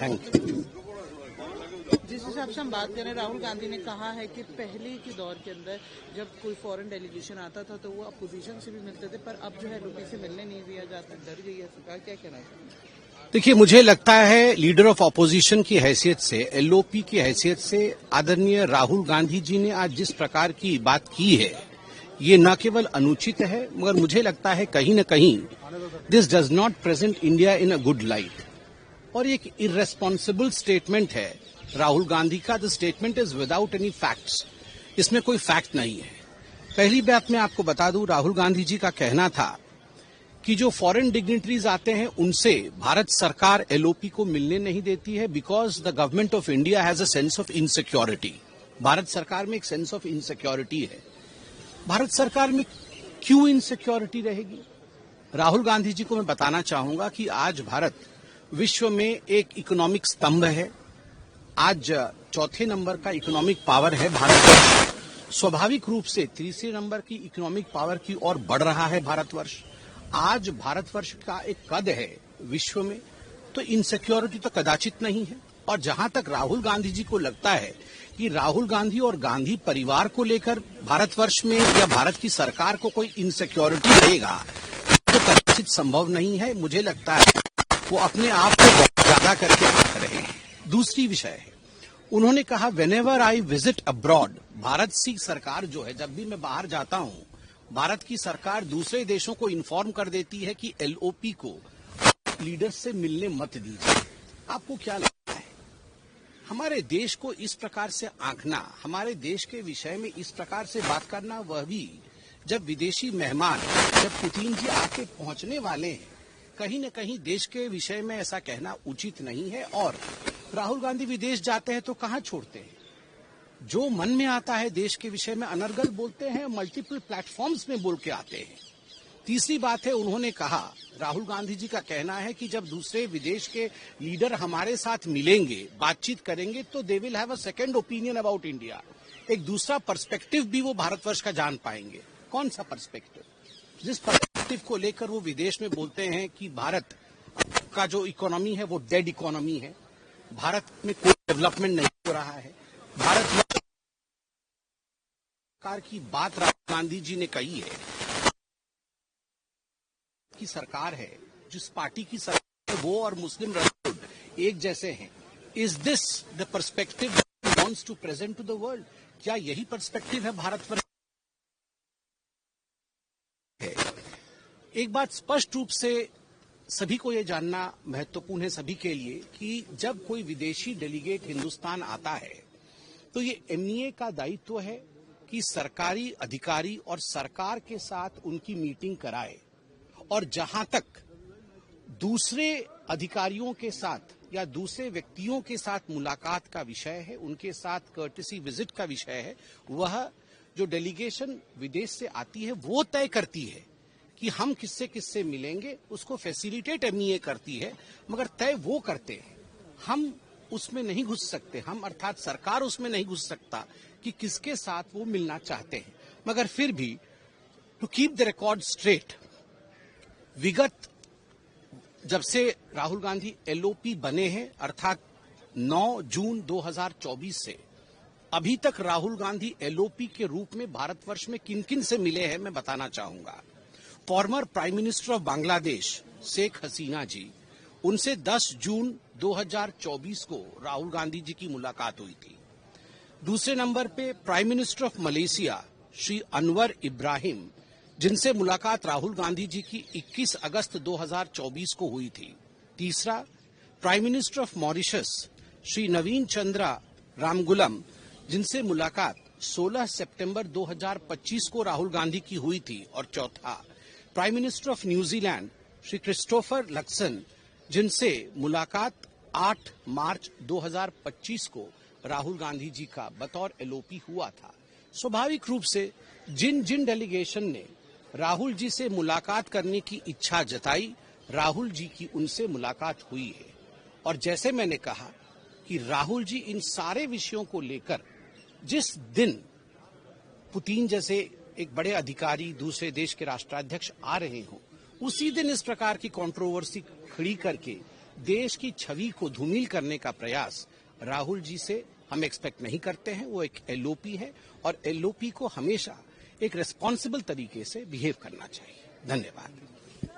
Thank you. जिस हिसाब से हम बात करें, राहुल गांधी ने कहा है कि पहले के दौर के अंदर जब कोई फॉरेन डेलीगेशन आता था तो वो अपोजिशन से भी मिलते थे, पर अब जो है एलओपी से मिलने नहीं दिया जाता, डर गई है सरकार। क्या कहना चाहिए? देखिए, मुझे लगता है लीडर ऑफ ऑपोजिशन की हैसियत से, एलओपी की हैसियत से आदरणीय राहुल गांधी जी ने आज जिस प्रकार की बात की है, ये न केवल अनुचित है, मगर मुझे लगता है कहीं न कहीं this does not present India in a good light, और एक इर्रेस्पॉन्सिबल स्टेटमेंट है राहुल गांधी का। The statement is without any facts, इसमें कोई फैक्ट नहीं है। पहली बात मैं आपको बता दूं, राहुल गांधी जी का कहना था कि जो फॉरेन डिग्निटरीज आते हैं उनसे भारत सरकार एलओपी को मिलने नहीं देती है because the government of India has a sense of insecurity. Bharat सरकार में एक सेंस ऑफ इनसिक्योरिटी है। भारत सरकार में क्यों इनसिक्योरिटी रहेगी? राहुल गांधी जी को मैं बताना चाहूंगा कि आज भारत विश्व में एक इकोनॉमिक स्तंभ है। आज चौथे नंबर का इकोनॉमिक पावर है भारतवर्ष। स्वाभाविक रूप से तीसरे नंबर की इकोनॉमिक पावर की ओर बढ़ रहा है भारतवर्ष। आज भारतवर्ष का एक कद है विश्व में, तो इनसिक्योरिटी तो कदाचित नहीं है। और जहां तक राहुल गांधी जी को लगता है कि राहुल गांधी और गांधी परिवार को लेकर भारतवर्ष में या भारत की सरकार को कोई इनसिक्योरिटी रहेगा, तो कदाचित संभव नहीं है। मुझे लगता है वो अपने आप को बहुत ज्यादा करके रख रहे हैं। दूसरी विषय है, उन्होंने कहा whenever I visit abroad, Bharat की सरकार जो है, जब भी मैं बाहर जाता हूं, भारत की सरकार दूसरे देशों को इन्फॉर्म कर देती है कि एलओपी को लीडर्स से मिलने मत दीजिए। आपको क्या लगता है, हमारे देश को इस प्रकार से आंकना, हमारे देश के विषय में इस प्रकार से बात करना, वह भी जब विदेशी मेहमान, जब पुतिन जी आके पहुंचने वाले हैं, कहीं न कहीं देश के विषय में ऐसा कहना उचित नहीं है। और राहुल गांधी विदेश जाते हैं तो कहां छोड़ते हैं, जो मन में आता है देश के विषय में अनर्गल बोलते हैं, मल्टीपल प्लेटफॉर्म्स में बोल के आते हैं। तीसरी बात है, उन्होंने कहा, राहुल गांधी जी का कहना है कि जब दूसरे विदेश के लीडर हमारे साथ मिलेंगे, बातचीत करेंगे, तो they will have a second opinion about India. एक दूसरा पर्सपेक्टिव भी वो भारतवर्ष का जान पाएंगे। कौन सा पर्सपेक्टिव? जिस पर्सपेक्टिव को लेकर वो विदेश में बोलते हैं कि भारत का जो इकोनॉमी है वो डेड इकोनॉमी है, भारत में कोई डेवलपमेंट नहीं हो रहा है, भारत में सरकार की बात राहुल गांधी जी ने कही है की सरकार है, जिस पार्टी की सरकार है, वो और मुस्लिम ब्रदरहुड एक जैसे हैं। Is this the perspective wants to present to the world? क्या यही पर्सपेक्टिव है भारत पर? एक बात स्पष्ट रूप से सभी को यह जानना महत्वपूर्ण है, सभी के लिए, कि जब कोई विदेशी डेलीगेट हिंदुस्तान आता है तो ये एमईए का दायित्व है कि सरकारी अधिकारी और सरकार के साथ उनकी मीटिंग कराए, और जहां तक दूसरे अधिकारियों के साथ या दूसरे व्यक्तियों के साथ मुलाकात का विषय है, उनके साथ कर्टेसी विजिट का विषय है, वह जो डेलीगेशन विदेश से आती है वो तय करती है कि हम किससे किससे मिलेंगे। उसको फैसिलिटेट एमईए करती है, मगर तय वो करते हैं। हम उसमें नहीं घुस सकते, हम अर्थात सरकार उसमें नहीं घुस सकता कि किसके साथ वो मिलना चाहते हैं। मगर फिर भी to keep the record straight, विगत जब से राहुल गांधी एलओपी बने हैं, अर्थात 9 जून 2024 से अभी तक राहुल गांधी एलओपी के रूप में भारतवर्ष में किन किन से मिले हैं, मैं बताना चाहूंगा। Former prime minister of Bangladesh Sheikh Hasina ji, उनसे 10 जून 2024 को राहुल गांधी जी की मुलाकात हुई थी। दूसरे नंबर पे prime minister of Malaysia Shri Anwar Ibrahim, जिनसे मुलाकात राहुल गांधी जी की 21 अगस्त 2024 को हुई थी। तीसरा, prime minister of Mauritius Shri Navin Chandra Ramgoolam, जिनसे मुलाकात 16 सितंबर 2025 को राहुल गांधी की हुई थी। और चौथा, prime minister of New Zealand Shri Christopher Luxon, जिनसे मुलाकात 8 मार्च 2025 को राहुल गांधी जी का बतौर एलओपी हुआ था। स्वाभाविक रूप से जिन जिन डेलीगेशन ने राहुल जी से मुलाकात करने की इच्छा जताई, राहुल जी की उनसे मुलाकात हुई है। और जैसे मैंने कहा कि राहुल जी इन सारे विषयों को लेकर जिस दिन पुतिन जैसे एक बड़े अधिकारी दूसरे देश के राष्ट्राध्यक्ष आ रहे हों, उसी दिन इस प्रकार की कंट्रोवर्सी खड़ी करके देश की छवि को धूमिल करने का प्रयास राहुल जी से हम एक्सपेक्ट नहीं करते हैं। वो एक एलओपी है और एलओपी को हमेशा एक रिस्पॉन्सिबल तरीके से बिहेव करना चाहिए। धन्यवाद।